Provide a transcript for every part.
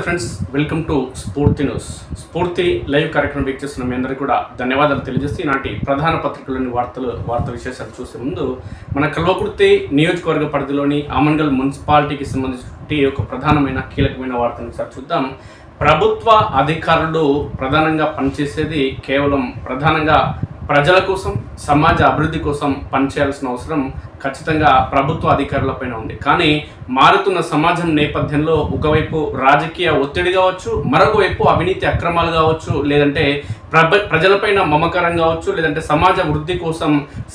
Friends, welcome to స్ఫూర్తి news. స్ఫూర్తి live కార్యక్రమం వీక్షిస్తున్న మీ అందరికీ కూడా ధన్యవాదాలు తెలియజేస్తూ ఈనాటి ప్రధాన పత్రికలోని వార్తా విశేషాలు చూసే ముందు మన కల్వకుర్తి నియోజకవర్గ పరిధిలోని ఆమన్గల్ మున్సిపాలిటీకి సంబంధించి ఒక ప్రధానమైన కీలకమైన వార్తను ఒకసారి చూద్దాం. ప్రభుత్వ అధికారులు ప్రధానంగా పనిచేసేది కేవలం ప్రధానంగా ప్రజల కోసం, సమాజ అభివృద్ధి కోసం పనిచేయాల్సిన అవసరం ఖచ్చితంగా ప్రభుత్వ అధికారులపైన ఉంది. కానీ మారుతున్న సమాజం నేపథ్యంలో ఒకవైపు రాజకీయ ఒత్తిడి కావచ్చు, మరొక వైపు అవినీతి అక్రమాలు కావచ్చు, లేదంటే ప్రజలపైన మమకారం కావచ్చు, లేదంటే సమాజ వృద్ధి కోసం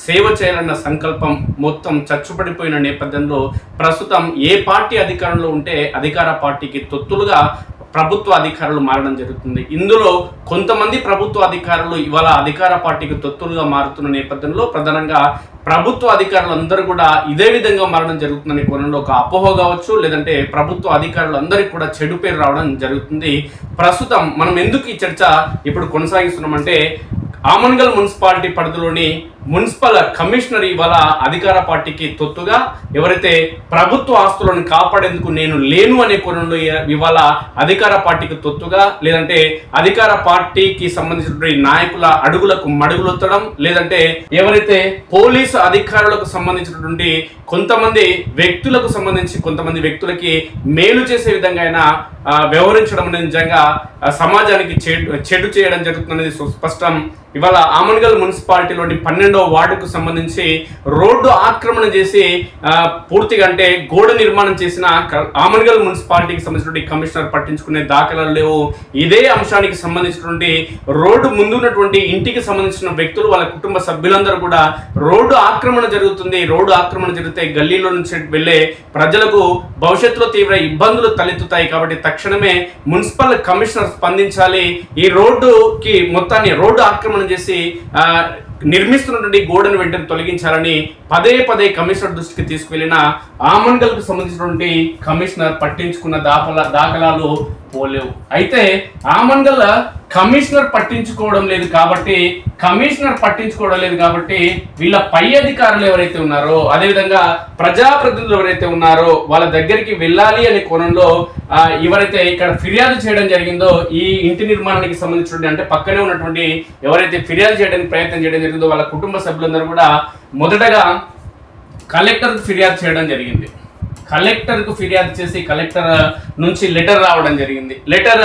సేవ చేయాలన్న సంకల్పం మొత్తం చచ్చుపడిపోయిన నేపథ్యంలో ప్రస్తుతం ఏ పార్టీ అధికారంలో ఉంటే అధికార పార్టీకి తొత్తులుగా ప్రభుత్వ అధికారులు మారడం జరుగుతుంది. ఇందులో కొంతమంది ప్రభుత్వ అధికారులు ఇవాళ అధికార పార్టీకి తొత్తులుగా మారుతున్న నేపథ్యంలో ప్రధానంగా ప్రభుత్వ అధికారులు అందరూ కూడా ఇదే విధంగా మారడం జరుగుతుందని కోణంలో ఒక అపోహ కావచ్చు, లేదంటే ప్రభుత్వ అధికారులు అందరికీ కూడా చెడు పేరు రావడం జరుగుతుంది. ప్రస్తుతం మనం ఎందుకు ఈ చర్చ ఇప్పుడు కొనసాగిస్తున్నామంటే, ఆమన్గల్ మున్సిపాలిటీ పరిధిలోని మున్సిపల్ కమిషనర్ ఇవాళ అధికార పార్టీకి తొత్తుగా ఎవరైతే ప్రభుత్వ ఆస్తులను కాపాడేందుకు నేను లేను అనే కోణంలో ఇవాళ అధికార పార్టీకి తొత్తుగా, లేదంటే అధికార పార్టీకి సంబంధించినటువంటి నాయకుల అడుగులకు మడుగులొత్తడం, లేదంటే ఎవరైతే పోలీసు అధికారులకు సంబంధించినటువంటి కొంతమంది వ్యక్తులకి మేలు చేసే విధంగా అయినా వ్యవహరించడం అనేది నిజంగా సమాజానికి చెడు చేయడం జరుగుతున్నది స్పష్టం. ఇవాళ ఆమన్గల్ మున్సిపాలిటీలోని 12వ వార్డుకు సంబంధించి రోడ్డు ఆక్రమణ చేసి పూర్తిగా అంటే గోడ నిర్మాణం చేసిన ఆమన్గల్ మున్సిపాలిటీకి సంబంధించినటువంటి కమిషనర్ పట్టించుకునే దాఖలాలు లేవు. ఇదే అంశానికి సంబంధించినటువంటి రోడ్డు ముందున్నటువంటి ఇంటికి సంబంధించిన వ్యక్తులు, వాళ్ళ కుటుంబ సభ్యులందరూ కూడా రోడ్డు ఆక్రమణ జరుగుతుంది, రోడ్డు ఆక్రమణ జరిగితే గల్లీలో నుంచి వెళ్ళే ప్రజలకు భవిష్యత్తులో తీవ్ర ఇబ్బందులు తలెత్తుతాయి, కాబట్టి తక్షణమే మున్సిపల్ కమిషనర్ స్పందించాలి, ఈ రోడ్డుకి మొత్తాన్ని రోడ్డు ఆక్రమణ చేసి నిర్మిస్తున్నటువంటి గోడను వెంటనే తొలగించాలని పదే కమిషనర్ దృష్టికి తీసుకువెళ్లిన ఆమన్గల్ కు సంబంధించినటువంటి కమిషనర్ పట్టించుకున్న దాఖలాలు పోలేవు. అయితే ఆమన్గల్ కమిషనర్ పట్టించుకోవడం లేదు కాబట్టి వీళ్ళ పై అధికారులు ఎవరైతే ఉన్నారో, అదేవిధంగా ప్రజాప్రతినిధులు ఎవరైతే ఉన్నారో వాళ్ళ దగ్గరికి వెళ్ళాలి అనే కోణంలో ఎవరైతే ఇక్కడ ఫిర్యాదు చేయడం జరిగిందో, ఈ ఇంటి నిర్మాణానికి సంబంధించినటువంటి అంటే పక్కనే ఉన్నటువంటి ఎవరైతే ఫిర్యాదు చేయడానికి ప్రయత్నం చేయడం జరిగిందో వాళ్ళ కుటుంబ సభ్యులందరూ కూడా మొదటగా కలెక్టర్కు ఫిర్యాదు చేయడం జరిగింది. కలెక్టర్కు ఫిర్యాదు చేసి కలెక్టర్ నుంచి లెటర్ రావడం జరిగింది. లెటర్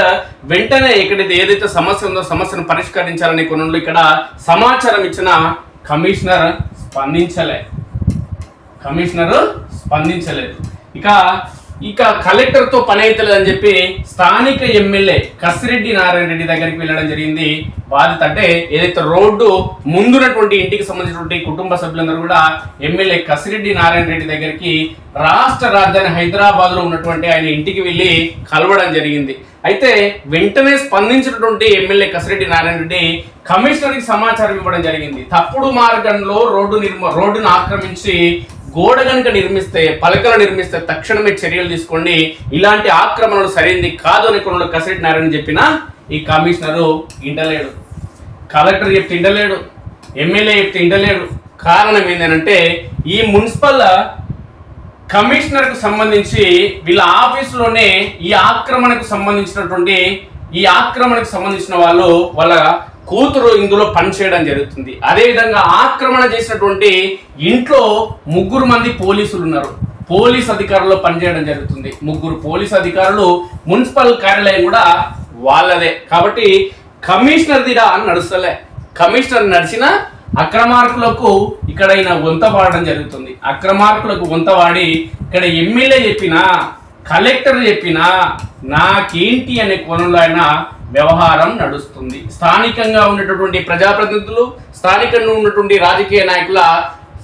వెంటనే ఇక్కడైతే ఏదైతే సమస్య ఉందో సమస్యను పరిష్కరించాలనే కోణంలో ఇక్కడ సమాచారం ఇచ్చిన కమిషనర్ స్పందించలేదు. ఇక కలెక్టర్తో పని అవుతలేదని చెప్పి స్థానిక ఎమ్మెల్యే కసిరెడ్డి నారాయణ రెడ్డి దగ్గరికి వెళ్ళడం జరిగింది. బాధిత అంటే ఏదైతే రోడ్డు ముందున్నటువంటి ఇంటికి సంబంధించినటువంటి కుటుంబ సభ్యులందరూ కూడా ఎమ్మెల్యే కసిరెడ్డి నారాయణ రెడ్డి దగ్గరికి రాష్ట్ర రాజధాని హైదరాబాద్ లో ఉన్నటువంటి ఆయన ఇంటికి వెళ్ళి కలవడం జరిగింది. అయితే వెంటనే స్పందించినటువంటి ఎమ్మెల్యే కసిరెడ్డి నారాయణ రెడ్డి కమిషనర్కి సమాచారం ఇవ్వడం జరిగింది. తప్పుడు మార్గంలో రోడ్డును ఆక్రమించి గోడ కనుక నిర్మిస్తే, పలకలు నిర్మిస్తే తక్షణమే చర్యలు తీసుకోండి, ఇలాంటి ఆక్రమణలు సరైనది కాదు అని కొన్ని కసిరెడ్డి నారాయణ చెప్పినా ఈ కమిషనరు ఇంటలేడు, కలెక్టర్ చెప్తే ఇంటలేడు, ఎమ్మెల్యే చెప్తే ఇంటలేడు. కారణం ఏంటంటే ఈ మున్సిపల్ కమిషనర్కు సంబంధించి వీళ్ళ ఆఫీసులోనే ఈ ఆక్రమణకు సంబంధించిన వాళ్ళు వాళ్ళ కూతురు ఇందులో పనిచేయడం జరుగుతుంది. అదేవిధంగా ఆక్రమణ చేసినటువంటి ఇంట్లో 3 మంది పోలీసులు ఉన్నారు, పోలీస్ అధికారులు పనిచేయడం జరుగుతుంది. 3 పోలీస్ అధికారులు, మున్సిపల్ కార్యాలయం కూడా వాళ్ళదే. కాబట్టి కమిషనర్ దిడా నడుస్తలే. కమిషనర్ నడిచిన అక్రమార్కులకు ఇక్కడ ఈయన వంతవాడడం జరుగుతుంది. అక్రమార్కులకు వంతవాడి ఇక్కడ ఎమ్మెల్యే చెప్పినా, కలెక్టర్ చెప్పినా నాకేంటి అనే కోణంలో ఆయన వ్యవహారం నడుస్తుంది. స్థానికంగా ఉన్నటువంటి ప్రజాప్రతినిధులు, స్థానికంగా ఉన్నటువంటి రాజకీయ నాయకుల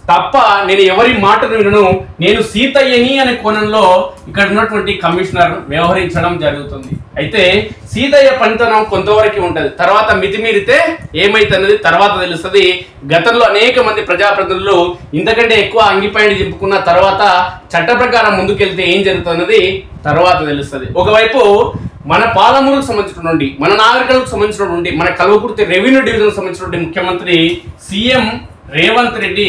తప్ప నేను ఎవరి మాటను వినను, నేను సీతయ్యని అనే కోణంలో ఇక్కడ ఉన్నటువంటి కమిషనర్ వ్యవహరించడం జరుగుతుంది. అయితే సీతయ్య పనితనం కొంతవరకు ఉంటుంది, తర్వాత మితిమీరితే ఏమైతున్నది తర్వాత తెలుస్తుంది. గతంలో అనేక మంది ప్రజాప్రతినిధులు ఇంతకంటే ఎక్కువ అంగిపాయింట్ చింపుకున్న తర్వాత చట్ట ప్రకారం ముందుకెళ్తే ఏం జరుగుతున్నది తర్వాత తెలుస్తుంది. ఒకవైపు మన పాలమూరుకు సంబంధించినటువంటి, మన నాగరికలకు సంబంధించినటువంటి, మన కల్వకుర్తి రెవెన్యూ డివిజన్ సంబంధించినటువంటి ముఖ్యమంత్రి సీఎం రేవంత్ రెడ్డి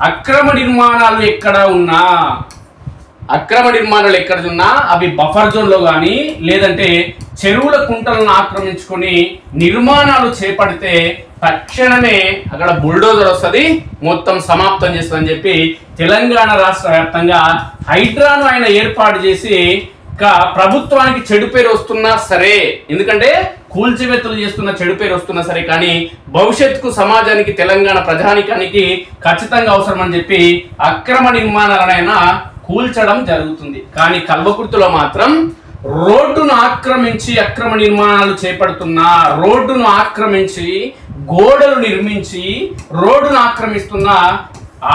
అక్రమ నిర్మాణాలు ఎక్కడ ఉన్నా అక్రమ నిర్మాణాలు ఎక్కడున్నా అవి బఫర్ జోన్లో కానీ లేదంటే చెరువుల కుంటలను ఆక్రమించుకొని నిర్మాణాలు చేపడితే తక్షణమే అక్కడ బుల్డోజర్ వస్తుంది, మొత్తం సమాప్తం చేస్తుందని చెప్పి తెలంగాణ రాష్ట్ర వ్యాప్తంగా హైడ్రాను ఆయన ఏర్పాటు చేసి ప్రభుత్వానికి చెడు పేరు వస్తున్నా సరే, ఎందుకంటే కూల్చివేతలు చేస్తున్న చెడు పేరు వస్తున్నా సరే, కానీ భవిష్యత్తుకు సమాజానికి తెలంగాణ ప్రజానికానికి ఖచ్చితంగా అవసరం అని చెప్పి అక్రమ నిర్మాణాలనైనా కూల్చడం జరుగుతుంది. కానీ కల్వకుర్తిలో మాత్రం రోడ్డును ఆక్రమించి అక్రమ నిర్మాణాలు చేపడుతున్న, రోడ్డును ఆక్రమించి గోడలు నిర్మించి రోడ్డును ఆక్రమిస్తున్న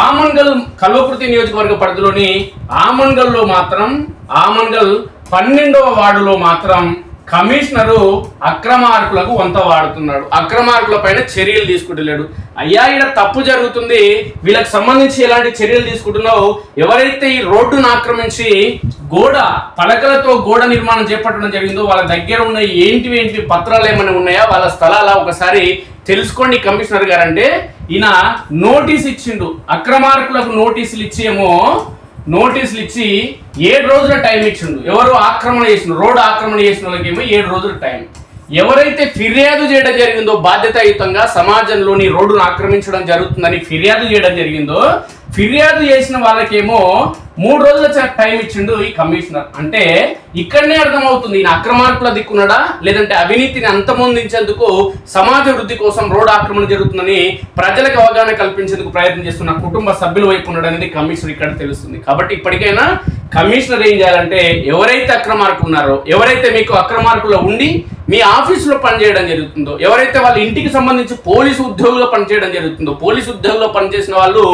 ఆమన్గల్ కల్వకుర్తి నియోజకవర్గ పరిధిలోని ఆమన్గల్లో మాత్రం ఆమన్గల్ 12వ వార్డులో మాత్రం కమిషనరు అక్రమార్కులకు వంత వాడుతున్నాడు. అక్రమార్కుల పైన చర్యలు తీసుకుంటలేడు. అయ్యా, ఇక్కడ తప్పు జరుగుతుంది, వీళ్ళకి సంబంధించి ఎలాంటి చర్యలు తీసుకుంటున్నావు? ఎవరైతే ఈ రోడ్డును ఆక్రమించి పలకలతో గోడ నిర్మాణం చేపట్టడం జరిగిందో వాళ్ళ దగ్గర ఉన్న ఏంటి పత్రాలు ఏమైనా ఉన్నాయా, వాళ్ళ స్థలాల ఒకసారి తెలుసుకోండి కమిషనర్ గారు అంటే ఈయన నోటీస్ ఇచ్చిండు. అక్రమార్కులకు నోటీసులు ఇచ్చి 7 రోజుల టైం ఇచ్చిండు. ఎవరు ఆక్రమణ చేసిన రోడ్డు ఆక్రమణ చేసిన వాళ్ళకేమో 7 రోజుల టైం. ఎవరైతే ఫిర్యాదు చేయడం జరిగిందో బాధ్యతాయుతంగా సమాజంలోని రోడ్డును ఆక్రమించడం జరుగుతుందని ఫిర్యాదు చేయడం జరిగిందో, ఫిర్యాదు చేసిన వాళ్ళకేమో 3 రోజుల టైం ఇచ్చిండు ఈ కమిషనర్. అంటే ఇక్కడనే అర్థమవుతుంది ఈయన అక్రమార్కుల దిక్కున్నాడా లేదంటే అవినీతిని అంతమొందించేందుకు సమాజ వృద్ధి కోసం రోడ్డు ఆక్రమణ జరుగుతుందని ప్రజలకు అవగాహన కల్పించేందుకు ప్రయత్నం చేస్తున్న కుటుంబ సభ్యుల వైపు ఉన్నాడు అనేది కమిషనర్ ఇక్కడ తెలుస్తుంది. కాబట్టి ఇప్పటికైనా కమిషనర్ ఏం చేయాలంటే ఎవరైతే అక్రమార్కులు ఉన్నారో, ఎవరైతే మీకు అక్రమార్కులు ఉండి మీ ఆఫీసులో పనిచేయడం జరుగుతుందో, ఎవరైతే వాళ్ళ ఇంటికి సంబంధించి పోలీసు ఉద్యోగుల్లో పనిచేయడం జరుగుతుందో, పోలీసు ఉద్యోగుల్లో పనిచేసిన వాళ్ళు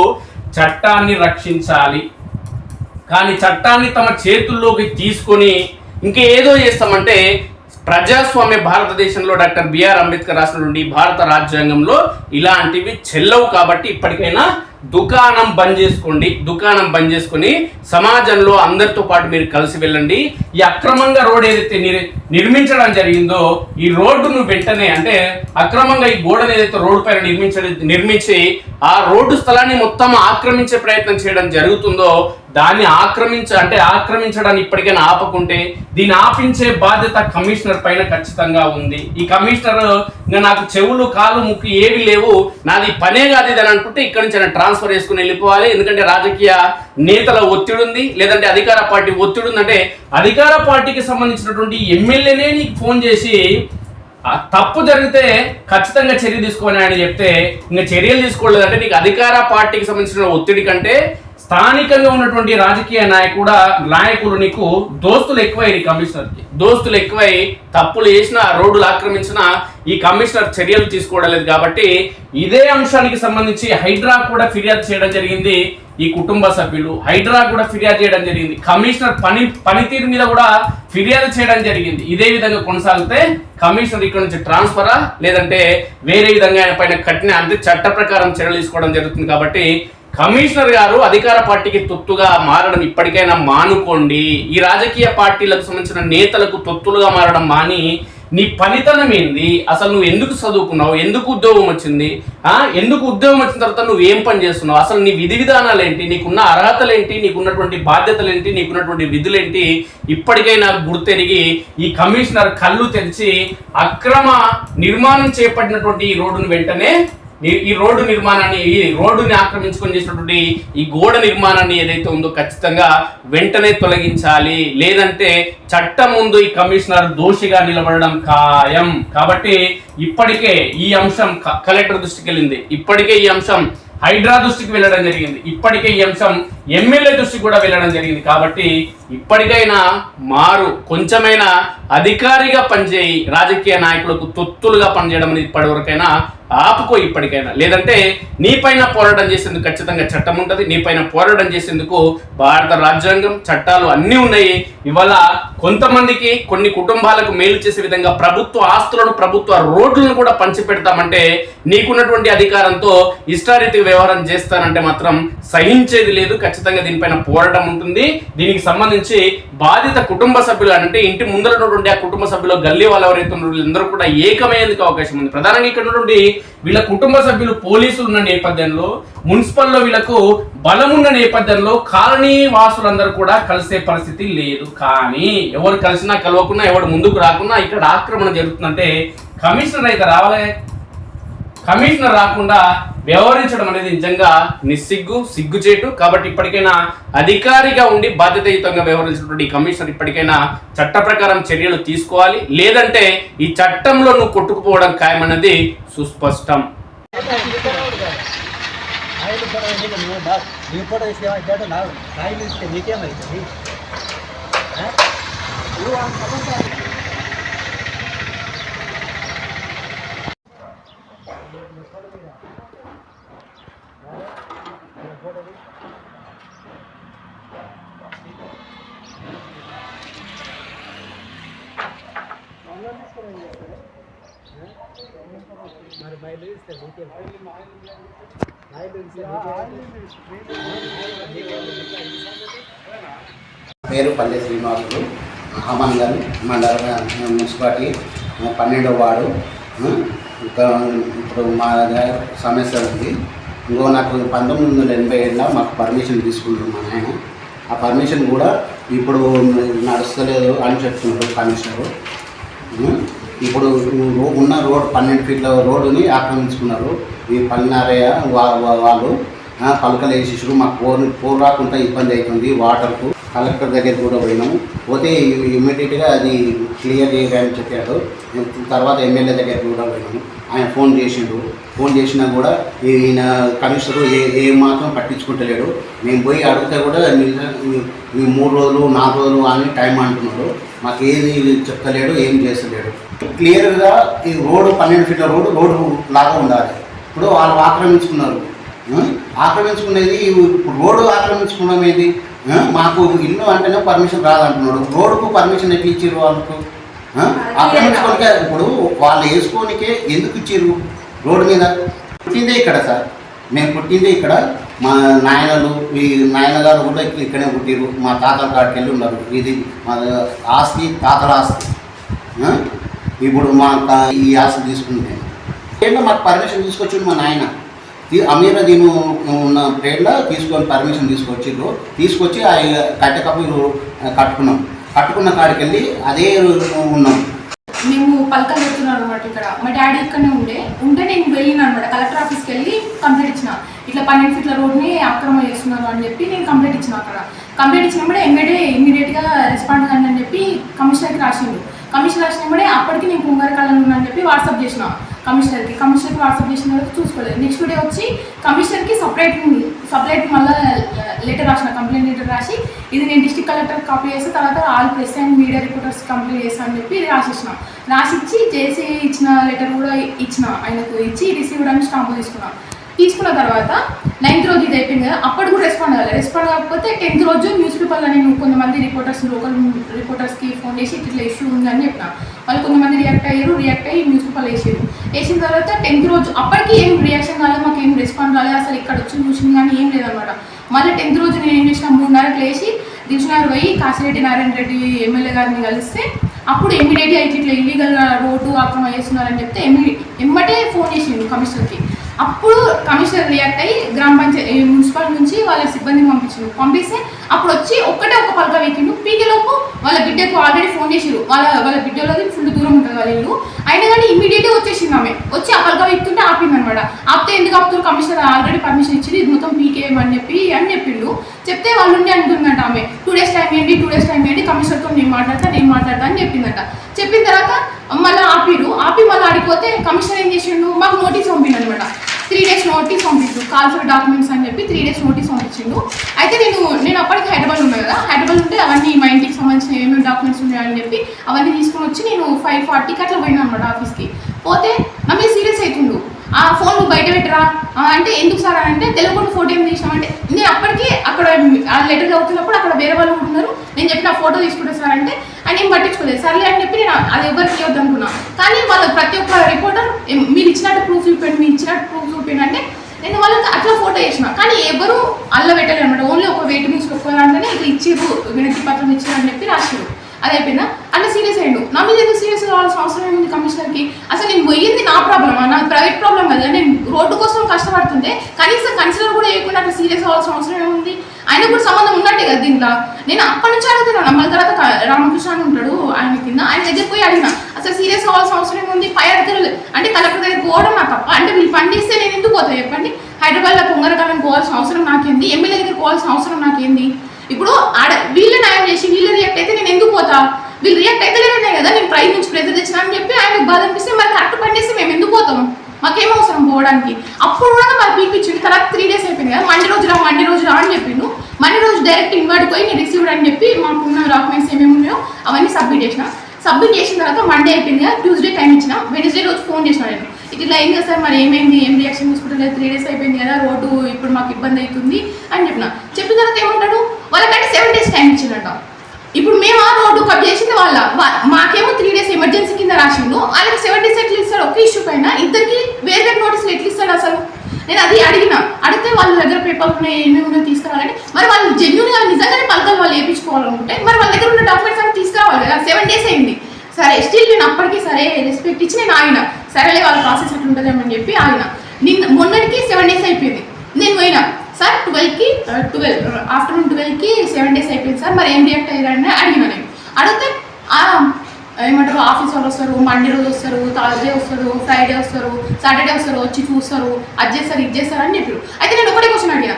చట్టాన్ని రక్షించాలి. కానీ చట్టాన్ని తమ చేతుల్లోకి తీసుకొని ఇంకేదో చేస్తామంటే ప్రజాస్వామ్య భారతదేశంలో డాక్టర్ బిఆర్ అంబేద్కర్ రాసినటువంటి భారత రాజ్యాంగంలో ఇలాంటివి చెల్లవు. కాబట్టి ఇప్పటికైనా దుకాణం బంద్ చేసుకొని సమాజంలో అందరితో పాటు మీరు కలిసి వెళ్ళండి. ఈ అక్రమంగా రోడ్ ఏదైతే నిర్మించడం జరిగిందో ఈ రోడ్డును వెంటనే, అంటే అక్రమంగా ఈ గోడను ఏదైతే రోడ్డు పైన నిర్మించి ఆ రోడ్డు స్థలాన్ని మొత్తం ఆక్రమించే ప్రయత్నం చేయడం జరుగుతుందో దాన్ని ఆక్రమించడాన్ని ఇప్పటికైనా ఆపకుంటే దీన్ని ఆపించే బాధ్యత కమిషనర్ పైన ఖచ్చితంగా ఉంది. ఈ కమిషనర్ ఇంకా నాకు చెవులు కాళ్ళు ముక్కు ఏవి లేవు, నాది పనే కాదు ఇది అని అనుకుంటే ఇక్కడి నుంచి ట్రాన్స్ఫర్ చేసుకుని వెళ్ళిపోవాలి. ఎందుకంటే రాజకీయ నేతల ఒత్తిడి ఉంది, లేదంటే అధికార పార్టీ ఒత్తిడి ఉంది. అంటే అధికార పార్టీకి సంబంధించినటువంటి ఎమ్మెల్యేనే నీకు ఫోన్ చేసి తప్పు జరిగితే ఖచ్చితంగా చర్య తీసుకోని ఆయన చెప్తే ఇంకా చర్యలు తీసుకోలేదంటే నీకు అధికార పార్టీకి సంబంధించిన ఒత్తిడి కంటే స్థానికంగా ఉన్నటువంటి రాజకీయ నాయకులు నీకు దోస్తులు ఎక్కువై కమిషనర్కి దోస్తులు ఎక్కువై తప్పులు చేసిన రోడ్డులు ఆక్రమించిన ఈ కమిషనర్ చర్యలు తీసుకోవడం లేదు. కాబట్టి ఇదే అంశానికి సంబంధించి హైడ్రా కూడా ఫిర్యాదు చేయడం జరిగింది. ఈ కుటుంబ సభ్యులు హైడ్రా కూడా ఫిర్యాదు చేయడం జరిగింది. కమిషనర్ పనితీరు మీద కూడా ఫిర్యాదు చేయడం జరిగింది. ఇదే విధంగా కొనసాగితే కమిషనర్ ఇక్కడ నుంచి ట్రాన్స్ఫరా లేదంటే వేరే విధంగా ఆయన పైన అంటే చట్ట ప్రకారం చర్యలు తీసుకోవడం జరుగుతుంది. కాబట్టి కమిషనర్ గారు అధికార పార్టీకి తొత్తుగా మారడం ఇప్పటికైనా మానుకోండి. ఈ రాజకీయ పార్టీలకు సంబంధించిన నేతలకు తొత్తులుగా మారడం మాని నీ పనితనం ఏంది, అసలు నువ్వు ఎందుకు చదువుకున్నావు, ఎందుకు ఉద్యోగం వచ్చింది, ఎందుకు ఉద్యోగం వచ్చిన తర్వాత నువ్వు ఏం పని చేస్తున్నావు, అసలు నీ విధి విధానాలు ఏంటి, నీకున్న అర్హతలు ఏంటి, నీకున్నటువంటి బాధ్యతలు ఏంటి, నీకున్నటువంటి విధులేంటి, ఇప్పటికైనా గుర్తెరిగి ఈ కమిషనర్ కళ్ళు తెరిచి అక్రమ నిర్మాణం చేపట్టినటువంటి ఈ రోడ్డును వెంటనే ఈ రోడ్డుని ఆక్రమించుకొని చేసినటువంటి ఈ గోడ నిర్మాణాన్ని ఏదైతే ఉందో ఖచ్చితంగా వెంటనే తొలగించాలి. లేదంటే చట్టం ముందు ఈ కమిషనర్ దోషిగా నిలబడడం ఖాయం. కాబట్టి ఇప్పటికే ఈ అంశం కలెక్టర్ దృష్టికి వెళ్ళింది, ఇప్పటికే ఈ అంశం హైడ్రా దృష్టికి వెళ్ళడం జరిగింది, ఇప్పటికే ఈ అంశం ఎమ్మెల్యే దృష్టికి కూడా వెళ్ళడం జరిగింది. కాబట్టి ఇప్పటికైనా కొంచెమైనా అధికారిగా పనిచేయి, రాజకీయ నాయకులకు తొత్తులుగా పనిచేయడం అనేది ఇప్పటివరకైనా ఆపుకో ఇప్పటికైనా. లేదంటే నీపైన పోరాటం చేసేందుకు ఖచ్చితంగా చట్టం ఉంటుంది, నీపైన పోరాటం చేసేందుకు భారత రాజ్యాంగం చట్టాలు అన్నీ ఉన్నాయి. ఇవాళ కొంతమందికి కొన్ని కుటుంబాలకు మేలు చేసే విధంగా ప్రభుత్వ ఆస్తులను ప్రభుత్వ రోడ్లను కూడా పంచిపెడతామంటే నీకున్నటువంటి అధికారంతో ఇష్టారీతిగా వ్యవహారం చేస్తానంటే మాత్రం సహించేది లేదు. ఖచ్చితంగా దీనిపైన పోరాటం ఉంటుంది. దీనికి సంబంధించి సంబంధించి బాధిత కుటుంబ సభ్యులు అంటే ఇంటి ముందర ఉన్నటువంటి ఆ కుటుంబ సభ్యులు గల్లీ వాళ్ళు ఎవరైతే ఉన్నారో వీళ్ళందరూ కూడా ఏకమయ్యేందుకు అవకాశం ఉంది. ప్రధానంగా ఇక్కడ ఉన్నటువంటి వీళ్ళ కుటుంబ సభ్యులు పోలీసులు ఉన్న నేపథ్యంలో, మున్సిపల్లో వీళ్ళకు బలమున్న నేపథ్యంలో కాలనీ వాసులందరూ కూడా కలిసే పరిస్థితి లేదు. కానీ ఎవరు కలిసినా కలవకున్నా, ఎవరు ముందుకు రాకున్నా ఇక్కడ ఆక్రమణ జరుగుతుందంటే కమిషనర్ అయితే రావాలి. కమిషనర్ రాకుండా వ్యవహరించడం అనేది నిజంగా సిగ్గుచేటు. కాబట్టి ఇప్పటికైనా అధికారిగా ఉండి బాధ్యతాయుతంగా వ్యవహరించినటువంటి కమిషనర్ ఇప్పటికైనా చట్ట ప్రకారం చర్యలు తీసుకోవాలి. లేదంటే ఈ చట్టంలో నువ్వు కొట్టుకుపోవడం ఖాయమన్నది సుస్పష్టం. పేరు పల్లె శ్రీనివాసులు, అహమన్గల్ మండల మున్సిపాలిటీ 12వ వార్డు. ఇప్పుడు మా దగ్గర సమస్య ఉంది. ఇంకో నాకు 1987లో మాకు పర్మిషన్ తీసుకుంటున్నాం మా నాయన. ఆ పర్మిషన్ కూడా ఇప్పుడు నడుస్తలేదు అని చెప్తున్నారు కమిషనరు. ఇప్పుడు ఉన్న రోడ్ 12 ఫీట్ల రోడ్డుని ఆక్రమించుకున్నారు ఈ పల్నారయ్య వాళ్ళు. పలకలు వేసేసారు. మాకు పోరు రాకుండా ఇబ్బంది అవుతుంది. వాటర్కు కలెక్టర్ దగ్గరికి కూడా పోయినాము. పోతే ఇమ్మీడియట్గా అది క్లియర్ చేయని చెప్పాడు. తర్వాత ఎమ్మెల్యే దగ్గరికి కూడా పోయినాము. ఆయన ఫోన్ చేసినా కూడా ఈయన కమిషనరు ఏ మాత్రం పట్టించుకుంటలేడు. మేము పోయి అడిగితే కూడా 3 రోజులు 4 రోజులు అని టైం అంటున్నాడు. మాకు ఏది చెప్తలేడు, ఏం చేస్తలేడు. క్లియర్గా ఈ రోడ్డు 12 ఫీట్ల రోడ్డు లాగా ఉండాలి. ఇప్పుడు వాళ్ళు ఆక్రమించుకునేది రోడ్డు ఆక్రమించుకోవడం ఏది? మాకు ఇల్లు అంటేనే పర్మిషన్ రాదంటున్నాడు. రోడ్డుకు పర్మిషన్ ఎట్లా ఇచ్చారు వాళ్ళకు? ఆక్రమించుకోనికే ఇప్పుడు వాళ్ళు వేసుకోనికే ఎందుకు ఇచ్చారు? రోడ్డు మీద పుట్టిందే ఇక్కడ సార్, మేము పుట్టిందే ఇక్కడ. మా నాయనలు ఈ నాయనగారు కూడా ఇక్కడే పుట్టిరు. మా తాతల కాడికి వెళ్ళి ఉన్నారు. ఇది మా ఆస్తి, తాతల ఆస్తి. ఇప్పుడు మా ఈ ఆస్తి తీసుకుంటే ఏంటో మాకు పర్మిషన్ తీసుకొచ్చిండు మా నాయన. అమీర దీని ఉన్న ప్లేట్లో పర్మిషన్ తీసుకొచ్చి ఆ కట్టెకప్పు కట్టుకున్న కాడికి వెళ్ళి అదే ఉన్నాం. మేము పలకలు పెడుతున్నాం అనమాట. ఇక్కడ మా డాడీ ఇక్కడనే ఉంటే నేను వెళ్ళిన అనమాట. కలెక్టర్ ఆఫీస్కి వెళ్ళి కంప్లైంట్ ఇచ్చిన. ఇట్లా 12 ఫీట్ల రోడ్ని ఆక్రమణ చేస్తున్నారు అని చెప్పి నేను కంప్లైంట్ ఇచ్చిన. అక్కడ కంప్లైంట్ ఇచ్చినప్పుడే ఇమ్మీడియట్గా రెస్పాండ్ కండి అని చెప్పి కమిషనర్కి రాసిండు. కమిషనర్ రాసినప్పుడే అప్పటికి నేను కుంగారకాలను ఉన్నా అని చెప్పి వాట్సాప్ చేసిన కమిషనర్కి వాట్సాప్ చేసిన తర్వాత చూసుకోలేదు. నెక్స్ట్ డే వచ్చి కమిషనర్కి సపరేట్ మళ్ళీ లెటర్ రాసిన, కంప్లైంట్ లెటర్ రాసి ఇది నేను డిస్ట్రిక్ట్ కలెక్టర్ కాపీ చేసి తర్వాత all press and media reporters complaint చేస్తాను అని చెప్పి రాసిచ్చి చేసి ఇచ్చిన లెటర్ కూడా ఇచ్చిన. ఆయనకు ఇచ్చి రిసీవ్డ్ అని స్టాంపు తీసుకున్న తర్వాత 9th రోజు ఇది అయిపోయింది కదా, అప్పుడు కూడా రెస్పాండ్ కాకపోతే 10th రోజు న్యూస్ పేపర్లో నేను కొంతమంది లోకల్ రిపోర్టర్స్కి ఫోన్ చేసి ఇట్లా ఇష్యూ ఉందని చెప్పిన. వాళ్ళు కొంతమంది రియాక్ట్ అయ్యి న్యూస్ పేపర్లు వేసిన తర్వాత 10th రోజు అప్పటికి ఏం రియాక్షన్ కాలేదు, మాకు ఏం రెస్పాండ్ రాలేదు. అసలు ఇక్కడ వచ్చి చూసింది కానీ ఏం లేదనమాట. మళ్ళీ 10th రోజు నేను ఏం చేసిన, 3:30కి లేచి దిల్సుఖ్నగర్ పోయి కాశిరెడ్డి నారాయణ రెడ్డి ఎమ్మెల్యే గారిని కలిస్తే అప్పుడు ఇమ్మీడియట్గా ఇట్లా ఇల్లీగల్గా రోడ్డు ఆక్రమణ చేస్తున్నారని చెప్తే ఎమ్మటే ఫోన్ చేసిండు కమిషనర్కి. అప్పుడు కమిషనర్ రియాక్ట్ అయ్యి గ్రామ పంచాయతీ మున్సిపల్ నుంచి వాళ్ళ సిబ్బందిని పంపిస్తే అప్పుడు వచ్చి ఒక పలక వేకిండు. పీకేలోపు వాళ్ళ బిడ్డకు ఆల్రెడీ ఫోన్ చేసిరు. వాళ్ళ బిడ్డలోది ఫుల్ దూరం ఉంటుంది వాళ్ళ ఇల్లు. అయినా కానీ ఇమీడియట్గా వచ్చేసింది. ఆమె వచ్చి ఆ పలక వేస్తుంటే ఆపింది అనమాట. ఆపితే ఎందుకు ఆపుతారు, కమిషనర్ ఆల్రెడీ పర్మిషన్ ఇచ్చింది, ఇది మొత్తం పీకేయమని చెప్పిండు. చెప్తే వాళ్ళు ఉండి అంటుందంట ఆమె 2 days టైం ఇవ్వండి, కమిషనర్తో నేను మాట్లాడతా అని చెప్పిందట. చెప్పిన తర్వాత మళ్ళీ ఆపి మళ్ళీ ఆడిపోతే కమిషనర్ ఏం చేసిండు, మాకు నోటీస్ పంపిండు అనమాట. 3 days నోటీస్ పంపించు, కాల్ ఫర్ డాక్యుమెంట్స్ అని చెప్పి 3 days నోటీస్ పంపించిండు. అయితే నేను అప్పటికి హైదరాబాద్ ఉన్నా కదా, హైదరాబాద్ ఉంటే అవన్నీ మా ఇంటికి సంబంధించిన ఏమేమి డాక్యుమెంట్స్ ఉన్నాయని చెప్పి అవన్నీ తీసుకొని వచ్చి నేను 5:40కి అట్లా పోయినా అనమాట ఆఫీస్కి. పోతే నా మీద సీరియస్ అవుతుండు. ఆ ఫోన్ నువ్వు బయట పెట్టరా అంటే ఎందుకు సార్ అని అంటే తెలియకుండా ఫోటో ఏం తీసినామంటే నేను అప్పటికి అక్కడ ఆ లెటర్ చదువుతున్నప్పుడు అక్కడ వేరే వాళ్ళు ఉంటున్నారు, నేను చెప్పిన ఫోటో తీసుకుంటా సార్ అంటే ఆయన ఏం పట్టించుకోలేదు. సర్లే అని చెప్పి నేను అది ఎవరికి ఇవ్వద్దు అనుకున్నాను. కానీ వాళ్ళు ప్రతి ఒక్క రిపోర్టర్ మీరు ఇచ్చినట్టు ప్రూఫ్ చూపించండి అంటే నేను వాళ్ళకి అట్లా ఫోటో వేసిన, కానీ ఎవరు అల్ల పెట్టలేదు అనమాట. ఓన్లీ ఒక వెయిట్ నుంచి ఒక్క దాంట్లోనే ఇట్లా ఇచ్చారు, వినతి పత్రం ఇచ్చారు అని చెప్పి రాశారు. అది అయిపోయిందా, అట్లా సీరియస్ అయ్యిండు. నా మీద ఎందుకు సీరియస్ కావాల్సిన అవసరం ఏముంది కమిషనర్కి? అసలు నేను పోయింది నా ప్రాబ్లమా, నా ప్రైవేట్ ప్రాబ్లం కదా. నేను రోడ్డు కోసం కష్టపడుతుంటే కనీసం కన్సిడర్ కూడా చేయకుండా అట్లా సీరియస్ అవ్వాల్సిన అవసరం ఏముంది? ఆయన కూడా సంబంధం ఉన్నట్టే కదా దీంట్లో. నేను అప్పటి నుంచి అడుగుతున్నాను. మళ్ళీ తర్వాత రామకృష్ణ అని ఉంటాడు ఆయన కింద, ఆయన దగ్గర పోయి అడిగిన అసలు సీరియస్ అవ్వాల్సిన అవసరం ఏముంది? పై అధికారులు అంటే కలెక్టర్ దగ్గర పోవడం నా తప్ప? అంటే వీళ్ళు పండిస్తే నేను ఎందుకు పోతాను చెప్పండి? హైదరాబాద్లో పొంగరకాలను పోవాల్సిన అవసరం నాకేంది? ఎమ్మెల్యే దగ్గర పోవాల్సిన అవసరం నాకేంది? ఇప్పుడు వీళ్ళు న్యాయం చేసి వీళ్ళు రియాక్ట్ అయితే నేను ఎందుకు పోతా? వీళ్ళు రియాక్ట్ అయితే లేదనే కదా నేను ప్రైజ్ నుంచి ప్రెజర్ తెచ్చినా అని చెప్పి ఆయనకు బాధ అనిపిస్తే మరి కరెక్ట్ పండిస్తే మేము ఎందుకు పోతాం? మాకేం అవసరం పోవడానికి? అప్పుడు కూడా మరి పిలిపించింది. తర్వాత 3 days అయిపోయింది కదా, మండే రోజు రా అని చెప్పిండు. మండే రోజు డైరెక్ట్ ఇన్వైట్ పోయి నేను రిసీవ్డ్ అని చెప్పి మాకున్న డాక్యుమెంట్స్ ఏమేమి ఉన్నాయో అవన్నీ సబ్మిట్ చేసిన తర్వాత మండే అయిపోయింది కదా, ట్యూస్డే టైం ఇచ్చిన. వెడ్నెస్డే రోజు ఫోన్ చేసిన నేను, ఇట్లా ఏం చేస్తారు మరి ఏమైంది, ఏం రియాక్షన్ తీసుకుంటలేదు, 3 days అయిపోయింది కదా, రోడ్డు ఇప్పుడు మాకు ఇబ్బంది అవుతుంది అని చెప్పిన తర్వాత ఏమంటాడు, వాళ్ళకంటే 7 days టైం ఇచ్చిండట. ఇప్పుడు మేము ఆ రోడ్డు కట్ చేసింది మాకేమో 3 days ఎమర్జెన్సీ కింద రాసిండు, వాళ్ళకి 7 days ఎట్లా ఇస్తాడు? ఒక ఇష్యూ పైన ఇద్దరికి వేరే నోటీసులు ఎట్లా ఇస్తాడు అసలు? నేను అది అడిగితే వాళ్ళ దగ్గర పేపర్లు ఉన్నాయి, ఏమేమి తీసుకురావాలంటే మరి వాళ్ళు జెన్యున్గా నిజంగానే పలకలు వాళ్ళు వేయించుకోవాలనుకుంటే మరి వాళ్ళ దగ్గర ఉన్న డాక్యుమెంట్స్ అన్ని తీసుకురావాలి కదా. 7 days అయింది. సరే స్టిల్ నేను అప్పటికి సరే రెస్పెక్ట్ ఇచ్చి నేను ఆగిన. సరేలే వాళ్ళ ప్రాసెస్ ఎట్లా ఉంటుందేమని చెప్పి ఆగిన. మొన్నటికి 7 days అయిపోయింది. నేను పోయినా, సార్ 12 ఆఫ్టర్నూన్ 12కి 7 days అయిపోయింది సార్, మరి ఏం రియాక్ట్ అయ్యారని అడిగిన. నేను అడిగితే ఏమంటారు, ఆఫీస్ వాళ్ళు వస్తారు, మండే రోజు వస్తారు, థర్స్డే వస్తారు, ఫ్రైడే వస్తారు, సాటర్డే వస్తారు, వచ్చి చూస్తారు, అది చేస్తారు ఇది చేస్తారు అని చెప్పారు. అయితే నేను ఒకటే క్వశ్చన్ అడిగిన,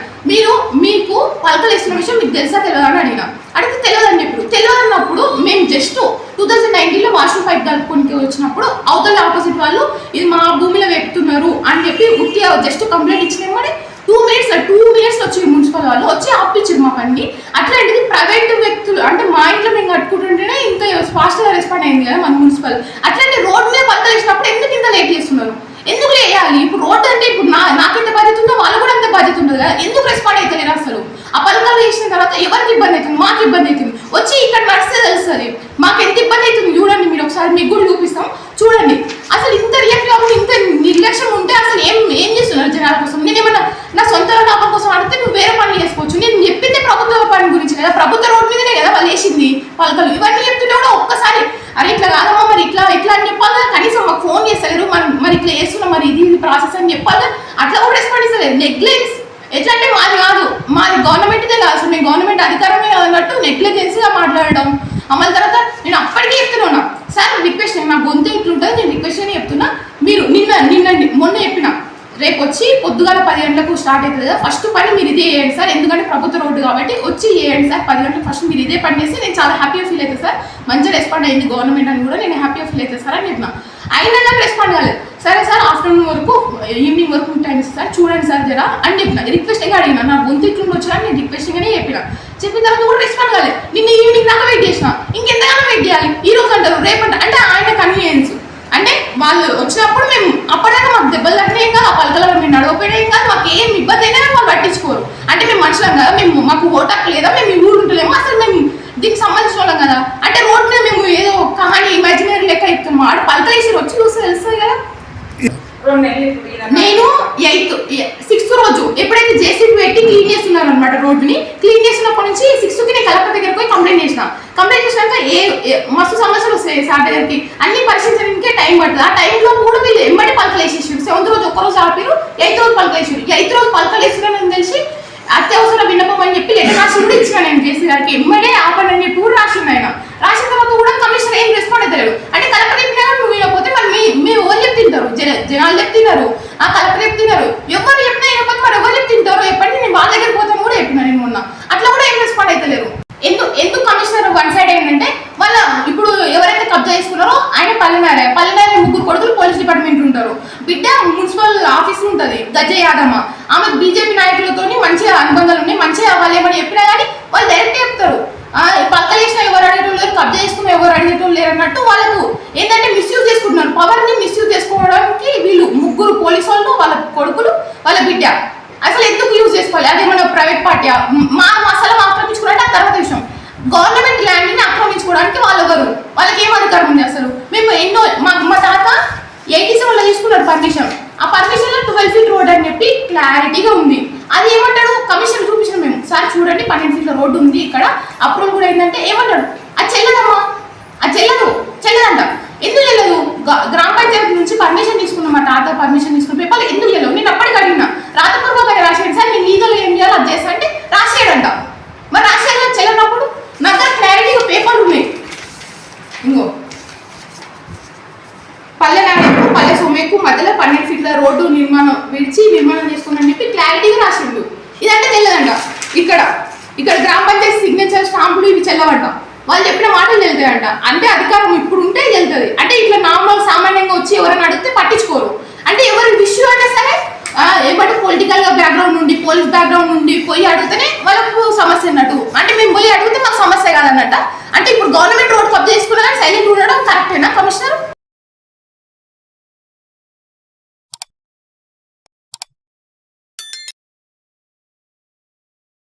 మీకు పలకలు వేస్తున్న విషయం మీకు తెలుసా తెలియదా అని అడిగితే తెలియదని చెప్పారు. తెలియదన్నప్పుడు మేము జస్ట్ 2019లో వాష్రూమ్ పైప్ కలుపుకొని వచ్చినప్పుడు అవతల ఆపోజిట్ వాళ్ళు ఇది మా భూమిలో పెట్టుతున్నారు అని చెప్పి ఉత్తిగా జస్ట్ కంప్లైంట్ ఇచ్చినామని 2 minutes వచ్చి మున్సిపల్ వాళ్ళు వచ్చి ఆపించారు మా పని. అట్లాంటిది ప్రైవేట్ వ్యక్తులు అంటే మా ఇంట్లో మేము కట్టుకుంటుంటేనే ఇంత ఫాస్ట్గా రెస్పాండ్ అయింది కదా మన మున్సిపల్. అట్లాంటి రోడ్ మీద పలకలు వేసినప్పుడు ఎందుకు ఇంత లేట్ చేస్తున్నారు? ఎందుకు వేయాలి? ఇప్పుడు రోడ్డు అంటే ఇప్పుడు నాకెంత బాధ్యత ఉందో వాళ్ళు కూడా అంత బాధ్యత ఉంటుంది కదా. ఎందుకు రెస్పాండ్ అవుతలేరు అసలు? ఆ పలకలు వేసిన తర్వాత ఎవరికి ఇబ్బంది అవుతుంది? మాకు ఇబ్బంది అవుతుంది. వచ్చి ఇక్కడ నడిస్తే తెలుస్తుంది మాకు ఎంత ఇబ్బంది అవుతుంది. చూడండి, మీరు ఒకసారి మీకు కూడా చూపిస్తాం చూడండి. అసలు ఇంత రియాక్ట్ కాకుండా ఇంత నిర్లక్ష్యం ఉంటే అసలు ఏం చేస్తున్నారు జనాల కోసం? నేను ఏమన్నా నా సొంత లాభం కోసం అడిగితే నువ్వు వేరే పనులు చేసుకోవచ్చు. నేను చెప్పింది ప్రభుత్వ పని గురించి కదా, ప్రభుత్వ రోడ్డు మీదనే కదా వాళ్ళు వేసింది పలకలు. ఇవన్నీ చెప్తుంటే కూడా ఒక్కసారి అరే ఇట్లా కాదమ్మా మరి ఇట్లా అని చెప్పాలి. కనీసం మాకు ఫోన్ చేస్తలేరు, మరి ఇట్లా చేస్తున్నాం, మరి ఇది ప్రాసెస్ అని చెప్పాలి. అట్లా కూడా రెస్పాండ్ ఇస్తలేదు. నెగ్లెన్స్ ఎట్లా అంటే మాది కాదు, మాది గవర్నమెంట్దే కాదు, అసలు మేము గవర్నమెంట్ అధికారమే అన్నట్టు నెగ్లిజెన్స్గా మాట్లాడడం. మళ్ళీ తర్వాత నేను అప్పటికే చెప్తున్నా సార్ రిక్వెస్ట్, నా గొంతు ఇట్లుంటుంది, నేను రిక్వెస్ట్ అని చెప్తున్నా. మీరు మొన్న చెప్పిన రేపు వచ్చి పొద్దుగాల 10 గంటలకు స్టార్ట్ అవుతుంది కదా, ఫస్ట్ పని మీరు ఇదే చేయండి సార్, ఎందుకంటే ప్రభుత్వ రోడ్డు కాబట్టి వచ్చి చేయండి సార్ 10 గంటలకు ఫస్ట్ మీరు ఇదే పని చేస్తే నేను చాలా హ్యాపీగా ఫీల్ అవుతుంది సార్, మంచిగా రెస్పాండ్ అయింది గవర్నమెంట్ అని కూడా నేను హ్యాపీగా ఫీల్ అవుతుంది సార్ అని చెప్పిన. అయినా నాకు రెస్పాండ్ కాలేదు. సరే సార్ ఆఫ్టర్నూన్ వరకు ఈవినింగ్ వరకు ఉంటాయి సార్ చూడండి సార్ జరా అని చెప్పిన. రిక్వెస్టింగ్గా అడిగిన, నా గొంతు ఇట్లుండి వచ్చినా నేను రిక్వెస్టింగ్గానే చెప్పిన తర్వాత కూడా రెస్పాండ్ కాలేదు. నిన్న ఈవినింగ్ దాకా వెయిట్ చేసిన, ఇంకెంతగానో వెయిట్ చేయాలి. ఈ రోజు అంటారు రేపు అంటే ఆయన కన్వీనియన్స్ అంటే వాళ్ళు వచ్చినప్పుడు మేము అప్పటిదాకా మాకు దెబ్బలు తగ్గినాయి కాదు, ఆ పలకల మేము నడవపోయినాయి కాదు, మాకు ఏం ఇబ్బంది అయినా వాళ్ళు పట్టించుకోరు. అంటే మేము మనుషులం కదా, మాకు ఓటాకు లేదా, మేము ఈ ఊరు ఉంటలేము, అసలు మేము దీనికి సంబంధించిన వాళ్ళం కదా. అంటే రోడ్ మీద మేము ఏదో కహాని ఇమాజినరీ లెక్క చెప్తున్నాం. ఆడ పలకలేసి వచ్చి చూస్తే తెలుస్తుంది కదా. నేను 6th రోజు ఎప్పుడైతే జేసీబీ పెట్టి క్లీన్ చేస్తున్నారు అనమాట, రోడ్డుని క్లీన్ చేసినప్పటి నుంచి 6th నేను కలెక్టర్ దగ్గర పోయి కంప్లైంట్ చేసినాక మస్తు సమస్యలు వస్తాయి సార్ దగ్గరికి, అన్ని పరిశీలించడానికే టైం పడుతుంది. ఆ టైంలో కూడా వీళ్ళు ఎంబడి పలకలు వేసేసారు. 7th రోజు ఒక్కరోజు ఆపారు, 8th రోజు పలకలు వేసారు. 8th రోజు పలకలు వేస్తున్నారని తెలిసి అత్యవసర విన్నపం అని చెప్పి లెటర్ రాసి కూడా ఇచ్చిన నేను జేసీ గారికి. ఎంబడే ఆపండి అని చెప్పి కూడా రాసిండు ఆయన. రాసిన తర్వాత కూడా కమిషనర్ ఏం రెస్పాండ్ అవుతలేడు. అంటే కలెక్టర్ చెప్పినా నువ్వు వినకపోతే మరి మీరు ఎవరు చెప్తుంటారు? జనాలు చెప్తున్నారు, ఆ కలెక్టర్ చెప్తున్నారు, ఎవరు చెప్పినా వినకపోతే మరి ఎవరు చెప్తుంటారు? ఎప్పటికీ నేను వాళ్ళ దగ్గర పోతాను కూడా చెప్పినా నేను మొన్న. అట్లా కూడా ఏం రెస్పాండ్ అవుతలేరు. ఎందుకు కమిషనర్ 1 side ఏంటంటే వాళ్ళ ఇప్పుడు ఎవరైతే కబ్జా చేసుకున్నారో ఆయన పల్లెనారే 3 కొడుకులు పోలీస్ డిపార్ట్మెంట్ ఉంటారు, బిడ్డ మున్సిపల్ ఆఫీస్ ఉంటుంది గజయ్ యాదమ్మ, ఆమె బీజేపీ నాయకులతో మంచిగా అనుబంధాలు ఉన్నాయి, మంచిగా వాళ్ళు ఏమని చెప్పినా కానీ వాళ్ళు డైరెక్ట్ చెప్తారు పక్కన చేసిన ఎవరు అడిగేటోళ్ళు లేరు, కబ్జా చేసుకున్న ఎవరు అడిగేటోళ్ళు లేరు అన్నట్టు. వాళ్ళకు ఏంటంటే మిస్యూజ్ చేసుకుంటున్నారు, పవర్ని మిస్యూజ్ చేసుకోవడానికి వీళ్ళు 3 పోలీసు వాళ్ళు, వాళ్ళ కొడుకులు, వాళ్ళ బిడ్డ. అసలు ఎందుకు యూజ్ చేసుకోవాలి? అదేమన్నా ప్రైవేట్ పార్టీ మా స్థలం ఆక్రమించుకోవడానికి ఆ తర్వాత విషయం. గవర్నమెంట్ ల్యాండ్ని ఆక్రమించుకోవడానికి వాళ్ళకి ఏం అధికారం ఉంది అసలు? మేము మా తాత 87లో తీసుకున్నారు పర్మిషన్. ఆ పర్మిషన్లో 12 ఫీట్ రోడ్ అని చెప్పి క్లారిటీగా ఉంది. అది ఏమంటాడు కమిషన్ చూపించిన మేము సార్ చూడండి 12 ఫీట్ల రోడ్డు ఉంది ఇక్కడ అప్రూవల్ కూడా ఏంటంటే ఏమంటాడు అది చెల్లదమ్మా అది చెల్లదంట. ఎందుకు చెల్లదు? గ్రామ పంచాయతీ నుంచి పర్మిషన్ తీసుకున్నాం తాత పర్మిషన్ తీసుకున్న పేపర్లు ఎందుకు చెల్లవు? నేను అప్పటికి అడిగినా రాతపూర్వకంగా రాసేయండి సార్ నేను లీగల్ ఏం చేయాలో అది చేస్తా అంటే రాసేయడంట. మరి రాసేయాలి చెల్లనప్పుడు నా దగ్గర క్లారిటీగా పేపర్లు ఉన్నాయి. ఇంకో పల్లె నాయకు పల్లె సొమ్మెకు మధ్యలో 12 ఫీట్ల రోడ్డు నిర్మాణం చేసుకుని చెప్పి క్లారిటీగా రాసిండు. ఇదంటే తెలియదంట. ఇక్కడ గ్రామ పంచాయతీ సిగ్నేచర్ స్టాంపులు ఇవి చెల్లవంట. వాళ్ళు చెప్పిన మాటలు తెలుతాయంట. అంటే అధికారం ఇప్పుడు ఉంటే తెలుతుంది. అంటే ఇట్లా నార్మల్ సామాన్యంగా వచ్చి ఎవరైనా అడిగితే పట్టించుకోరు. అంటే ఎవరి విషయం అయినా సరే ఏమంటే పొలిటికల్ బ్యాక్గ్రౌండ్ నుండి పోలీస్ బ్యాక్గ్రౌండ్ నుండి పోయి అడిగితేనే వాళ్ళకు సమస్య అన్నట్టు. అంటే మేము పోయి అడిగితే మాకు సమస్య కాదన్నట్ట. అంటే ఇప్పుడు గవర్నమెంట్ రోడ్ కబ్జా చేసుకున్నా కానీ సైలెంట్ ఉండడం కరెక్టేనా కమిషనర్?